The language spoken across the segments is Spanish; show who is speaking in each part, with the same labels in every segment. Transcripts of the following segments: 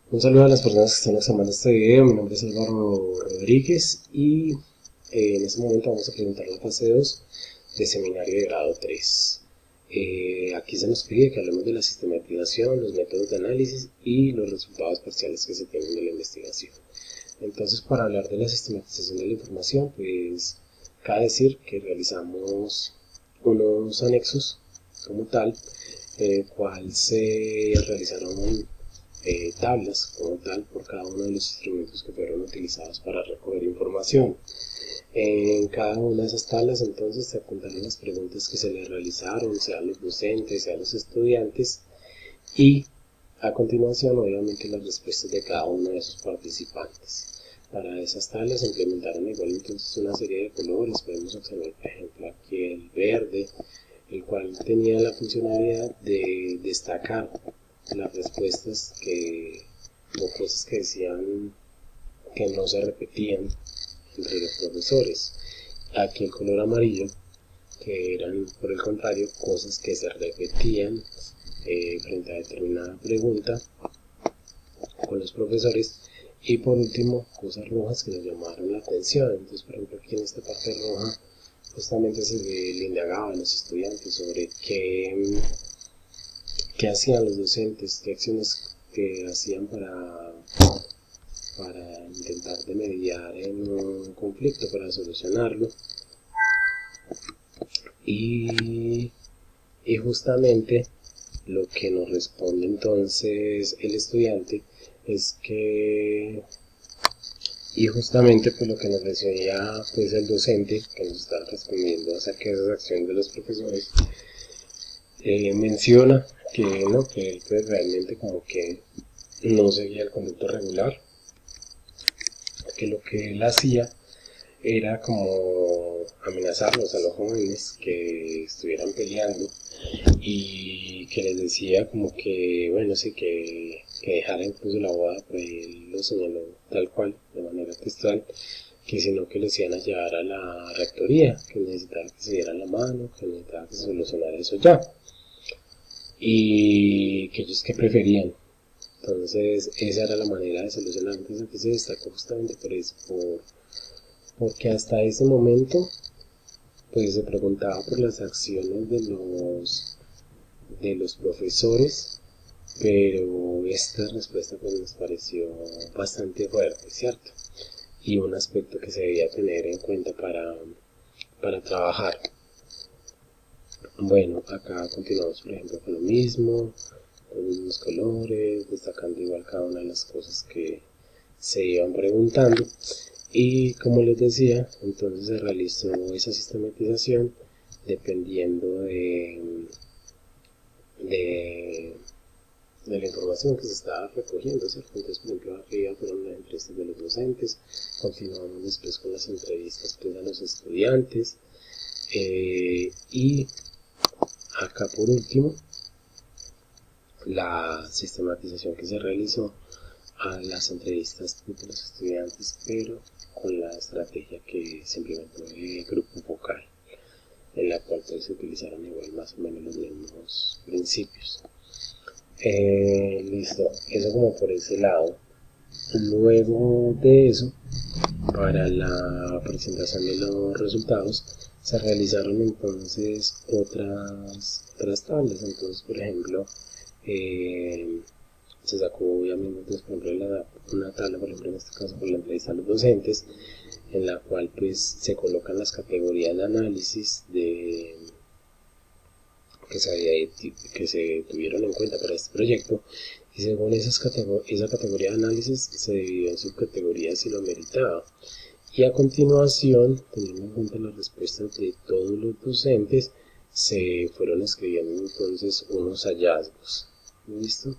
Speaker 1: Un saludo a las personas que están observando este video. Mi nombre es Álvaro Rodríguez y en este momento vamos a presentar la fase 2 de seminario de grado 3. Aquí se nos pide que hablemos de la sistematización, los métodos de análisis y los resultados parciales que se tienen de la investigación. Entonces, para hablar de la sistematización de la información, pues cabe decir que realizamos unos anexos como tal, en el cual se realizaron tablas como tal por cada uno de los instrumentos que fueron utilizados para recoger información. En cada una de esas tablas entonces se apuntaron las preguntas que se les realizaron, sea a los docentes, sea a los estudiantes, y a continuación obviamente las respuestas de cada uno de esos participantes. Para esas tablas se implementaron igual entonces una serie de colores. Podemos observar por ejemplo aquí el verde, el cual tenía la funcionalidad de destacar las respuestas o cosas que decían que no se repetían entre los profesores. Aquí el color amarillo, que eran por el contrario cosas que se repetían frente a determinada pregunta con los profesores. Y por último, cosas rojas que nos llamaron la atención. Entonces, por ejemplo, aquí en esta parte roja justamente se le indagaba a los estudiantes sobre qué hacían los docentes, qué acciones que hacían para intentar de mediar en un conflicto, para solucionarlo. Y justamente lo que nos responde entonces el estudiante es que, y justamente pues lo que nos decía pues el docente que nos está respondiendo acerca de esas acciones de los profesores, menciona que no, que él pues realmente como que no seguía el conducto regular, que lo que él hacía era como amenazarlos a los jóvenes que estuvieran peleando, y que les decía como que, bueno, sí, que dejara incluso la boda. Pues él lo señaló tal cual, de manera textual, que sino que los iban a llevar a la rectoría, que necesitaba que se diera la mano, que necesitaba que se solucionara eso ya, y que ellos que preferían. Entonces esa era la manera de solucionar. Entonces aquí se destacó justamente por eso, porque hasta ese momento pues se preguntaba por las acciones de los profesores, pero esta respuesta pues nos pareció bastante fuerte, ¿cierto? Y un aspecto que se debía tener en cuenta para trabajar. Bueno, acá continuamos por ejemplo con lo mismo, los mismos colores, destacando igual cada una de las cosas que se iban preguntando. Y como les decía, entonces se realizó esa sistematización dependiendo de la información que se estaba recogiendo, ¿cierto? Entonces, por ejemplo, arriba fueron las entrevistas de los docentes, continuamos después con las entrevistas pues, a los estudiantes, y acá por último, la sistematización que se realizó a las entrevistas de los estudiantes, pero con la estrategia que se implementó el grupo focal, en la cual pues, se utilizaron igual más o menos los mismos principios. Listo, eso como por ese lado. Luego de eso, para la presentación de los resultados, se realizaron entonces otras tablas. Entonces, por ejemplo, se sacó obviamente entonces, por ejemplo, una tabla, por ejemplo, en este caso por la entrevista a los docentes, en la cual pues se colocan las categorías de análisis que se tuvieron en cuenta para este proyecto, y según esa categoría de análisis se dividió en subcategorías si lo meritaba. Y a continuación, teniendo en cuenta las respuestas de todos los docentes, se fueron escribiendo entonces unos hallazgos. ¿Listo?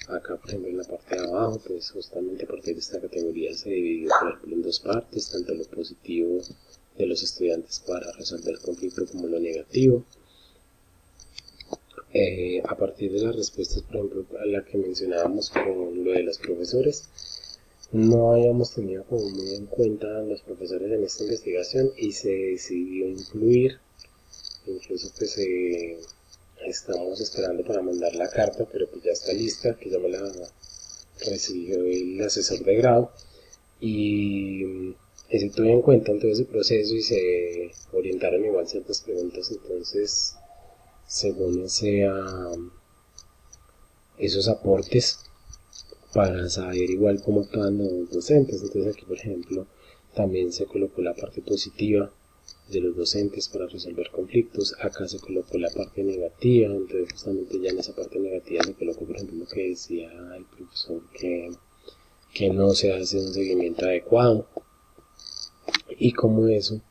Speaker 1: Acá, por ejemplo, en la parte de abajo, pues justamente a partir de esta categoría se dividió, por ejemplo, en dos partes, tanto lo positivo de los estudiantes para resolver el conflicto como lo negativo. A partir de las respuestas, por ejemplo, a la que mencionábamos con lo de los profesores, no habíamos tenido como muy en cuenta a los profesores en esta investigación y se decidió incluir, incluso pues estamos esperando para mandar la carta, pero pues ya está lista, que ya me la recibió el asesor de grado, y se tuvo en cuenta entonces el proceso y se orientaron igual ciertas preguntas, entonces según esos aportes para saber igual cómo actúan los docentes. Entonces aquí por ejemplo también se colocó la parte positiva de los docentes para resolver conflictos. Acá se colocó la parte negativa, entonces justamente ya en esa parte negativa se colocó por ejemplo lo que decía el profesor, que no se hace un seguimiento adecuado y cómo eso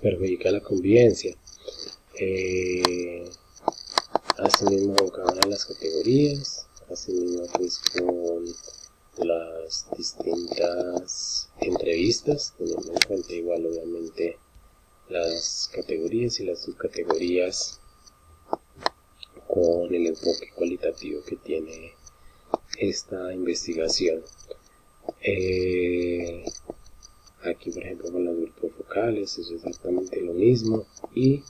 Speaker 1: perjudica la convivencia. Asimismo con cada una de las categorías, asimismo pues con las distintas entrevistas, teniendo en cuenta igual obviamente las categorías y las subcategorías con el enfoque cualitativo que tiene esta investigación. Aquí por ejemplo con los grupos focales es exactamente lo mismo, y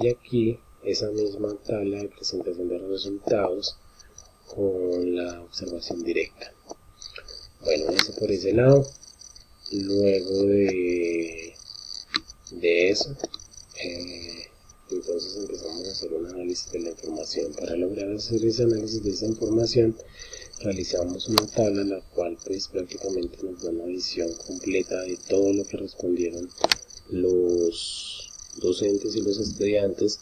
Speaker 1: aquí esa misma tabla de presentación de resultados con la observación directa. Bueno, eso por ese lado. Luego de eso, entonces empezamos a hacer un análisis de la información. Para lograr hacer ese análisis de esa información, realizamos una tabla en la cual pues prácticamente nos da una visión completa de todo lo que respondieron los docentes y los estudiantes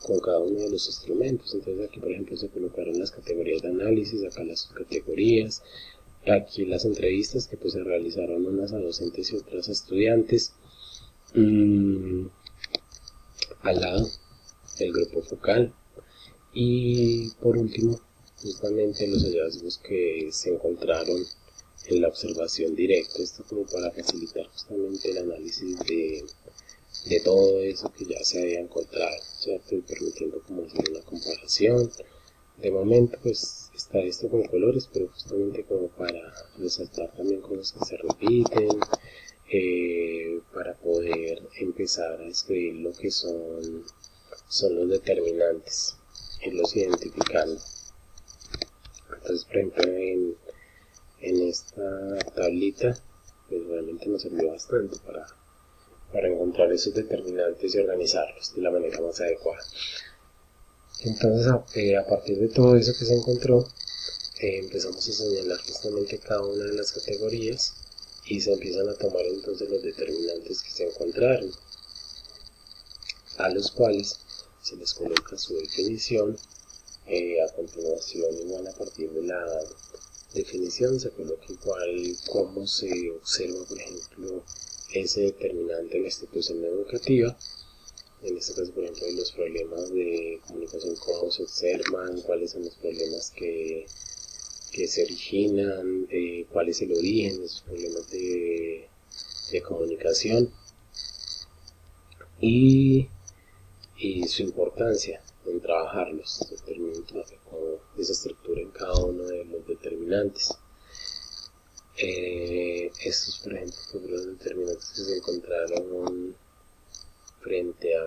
Speaker 1: con cada uno de los instrumentos. Entonces aquí por ejemplo se colocaron las categorías de análisis, acá las subcategorías, aquí las entrevistas que pues se realizaron unas a docentes y otras a estudiantes, al lado el grupo focal, y por último justamente los hallazgos que se encontraron en la observación directa. Esto como para facilitar justamente el análisis de todo eso que ya se había encontrado, ¿cierto? Y permitiendo como hacer una comparación. De momento pues está esto con colores, pero justamente como para resaltar también cosas que se repiten, para poder empezar a escribir lo que son los determinantes, irlos identificando. Entonces por ejemplo en esta tablita pues realmente nos sirvió bastante para encontrar esos determinantes y organizarlos de la manera más adecuada. Entonces a partir de todo eso que se encontró, empezamos a señalar justamente cada una de las categorías y se empiezan a tomar entonces los determinantes que se encontraron, a los cuales se les coloca su definición. A continuación, igual a partir de la definición se coloca igual cómo se observa por ejemplo ese determinante en la institución educativa. En este caso, por ejemplo, los problemas de comunicación, cómo se observan, cuáles son los problemas que se originan, cuál es el origen de esos problemas de comunicación y su importancia en trabajarlos, determinando como esa estructura en cada uno de los determinantes. Estos, por ejemplo, fueron los determinantes que se encontraron frente a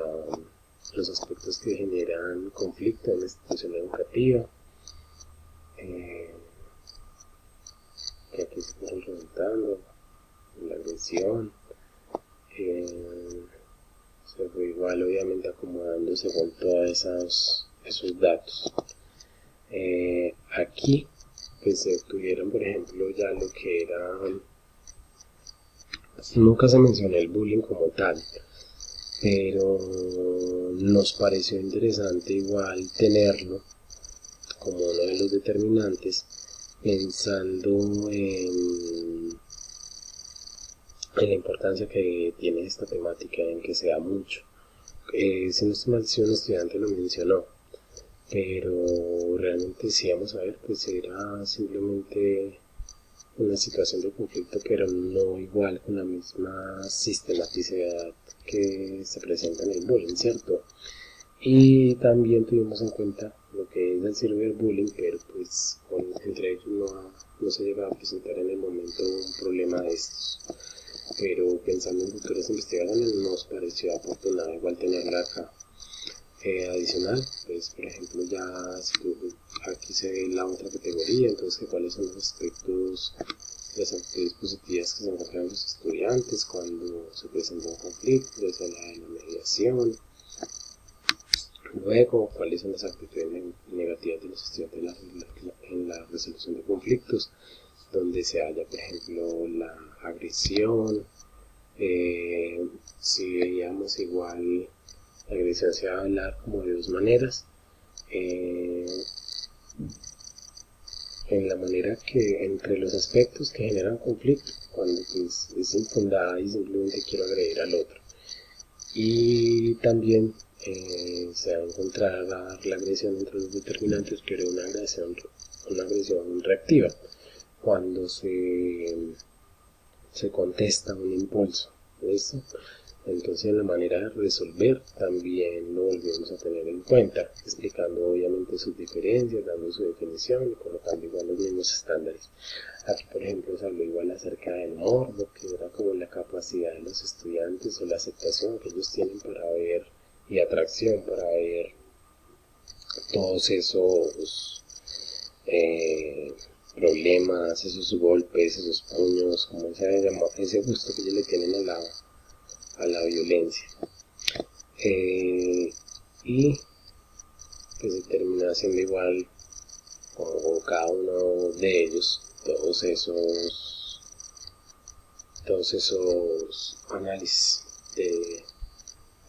Speaker 1: los aspectos que generan conflicto en la institución educativa, que aquí se fueron resultando, la agresión, se fue igual obviamente acomodando según todos esos datos. Aquí pues se obtuvieron por ejemplo ya lo que era, nunca se mencionó el bullying como tal, pero nos pareció interesante igual tenerlo como uno de los determinantes, pensando en la importancia que tiene esta temática, en que se da mucho. Si no estoy mal, si un estudiante lo mencionó, pero realmente si vamos a ver, pues era simplemente una situación de conflicto, pero no igual con la misma sistematicidad que se presenta en el bullying, ¿cierto? Y también tuvimos en cuenta lo que es el cyberbullying, pero pues entre ellos no se llega a presentar en el momento un problema de estos. Pero pensando en futuras investigaciones nos pareció afortunado igual tenerla acá. Adicional, pues por ejemplo ya si aquí se ve la otra categoría, entonces cuáles son los aspectos, las actitudes positivas que se encuentran los estudiantes cuando se presenta un conflicto, eso habla de la mediación. Luego, cuáles son las actitudes negativas de los estudiantes en la resolución de conflictos, donde se halla por ejemplo la agresión. Si veíamos igual, la agresión se va a hablar como de dos maneras. En la manera que entre los aspectos que generan conflicto, cuando pues, es infundada y simplemente quiero agredir al otro. Y también se va a encontrar la agresión entre los determinantes, que era una agresión reactiva, cuando se contesta un impulso. ¿Listo? Entonces la manera de resolver también lo volvemos a tener en cuenta, explicando obviamente sus diferencias, dando su definición y colocando igual los mismos estándares. Aquí por ejemplo se habló igual acerca del morbo, que era como la capacidad de los estudiantes o la aceptación que ellos tienen para ver, y atracción para ver todos esos problemas, esos golpes, esos puños, como ese gusto que ellos le tienen a la violencia. Y pues se termina siendo igual como cada uno de ellos, todos esos análisis de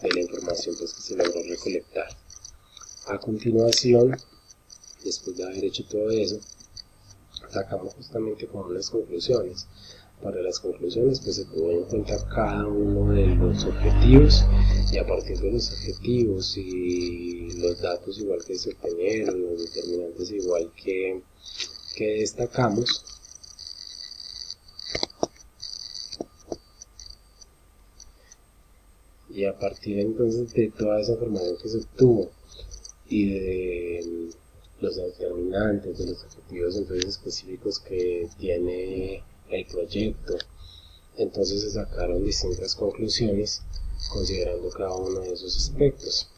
Speaker 1: la información pues, que se logró recolectar. A continuación, después de haber hecho todo eso, sacamos justamente como unas conclusiones. Para las conclusiones pues se tuvo en cuenta cada uno de los objetivos, y a partir de los objetivos y los datos igual que se obtenieron, los determinantes igual que destacamos, y a partir entonces de toda esa información que se obtuvo y de los determinantes, de los objetivos entonces específicos que tiene el proyecto, entonces se sacaron distintas conclusiones considerando cada uno de esos aspectos.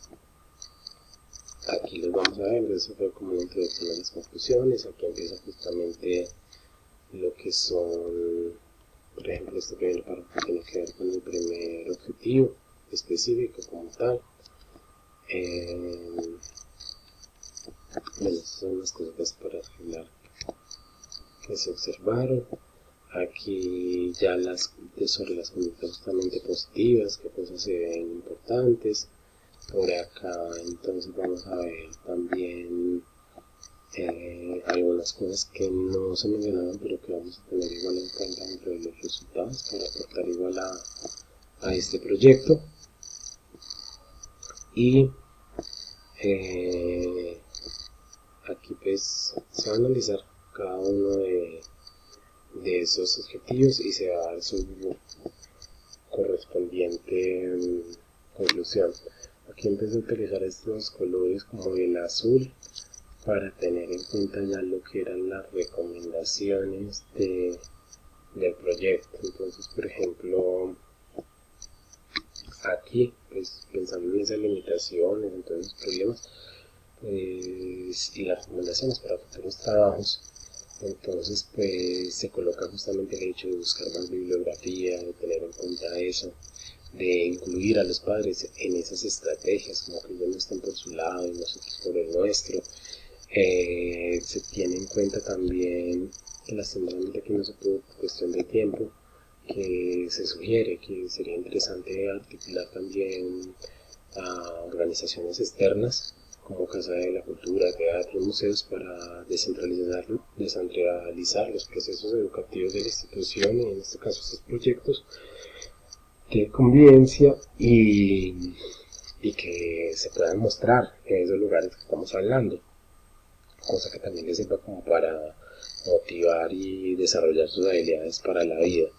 Speaker 1: Aquí los vamos a ver, entonces fue como una introducción a las conclusiones. Aquí empieza justamente lo que son, por ejemplo, este primer párrafo tiene que ver con el primer objetivo específico como tal. Bueno, estas son las cosas para arreglar que se observaron. Aquí ya sobre las conductas justamente positivas, qué cosas se ven importantes. Por acá entonces vamos a ver también algunas cosas que no se mencionaron pero que vamos a tener igual en cuenta dentro de los resultados para aportar igual a este proyecto. Y aquí pues se va a analizar cada uno de esos objetivos y se va a dar su correspondiente conclusión. Aquí empecé a utilizar estos colores como el azul para tener en cuenta ya lo que eran las recomendaciones del proyecto. Entonces, por ejemplo, aquí, pues pensando en esas limitaciones, entonces problemas, pues, y las recomendaciones para futuros trabajos, entonces pues se coloca justamente el hecho de buscar más bibliografía, de tener en cuenta eso, de incluir a los padres en esas estrategias, como que ellos no estén por su lado y nosotros por el nuestro. Se tiene en cuenta también que lastimosamente aquí no se pudo por cuestión de tiempo, que se sugiere que sería interesante articular también a organizaciones externas como Casa de la Cultura, teatro, museos para descentralizar los procesos educativos de la institución, y en este caso estos proyectos de convivencia, y que se puedan mostrar en esos lugares que estamos hablando, cosa que también les sirva como para motivar y desarrollar sus habilidades para la vida.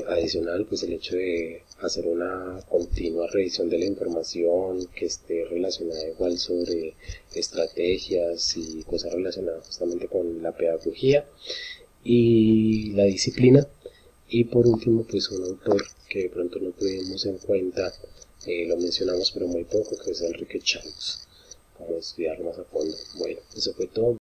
Speaker 1: Adicional, pues el hecho de hacer una continua revisión de la información que esté relacionada igual sobre estrategias y cosas relacionadas justamente con la pedagogía y la disciplina. Y por último, pues un autor que de pronto no tuvimos en cuenta Lo mencionamos pero muy poco, que es Enrique Chaux, como estudiarlo más a fondo. Bueno, eso fue todo.